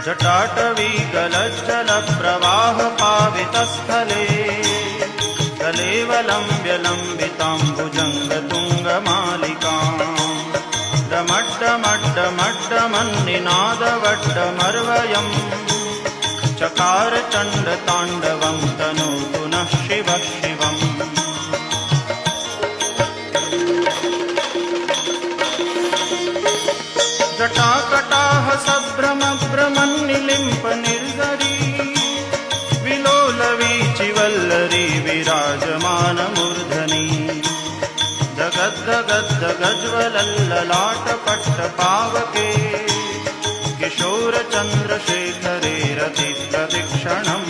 जटाटवी गलज्जलप्रवाहपावितस्थले कलेवलम्ब्य लम्बिताम्बुजङ्गतुङ्गमालिकाम् डमड्डमड्डमड्डमन्निनादवड्डमर्वयम् चकार चण्डताण्डवं तनोतु नः शिवः शिवम्। जटाकटाह सभ्रमभ्रमन्निलिम्प निर्झरी विलोलवीचिवल्लरी विराजमानमूर्धनि जगद्दगद्दगज्ज्वलल्ललाटपट्टपावके किशोरचन्द्रशेखरे रतिप्रदक्षिणम्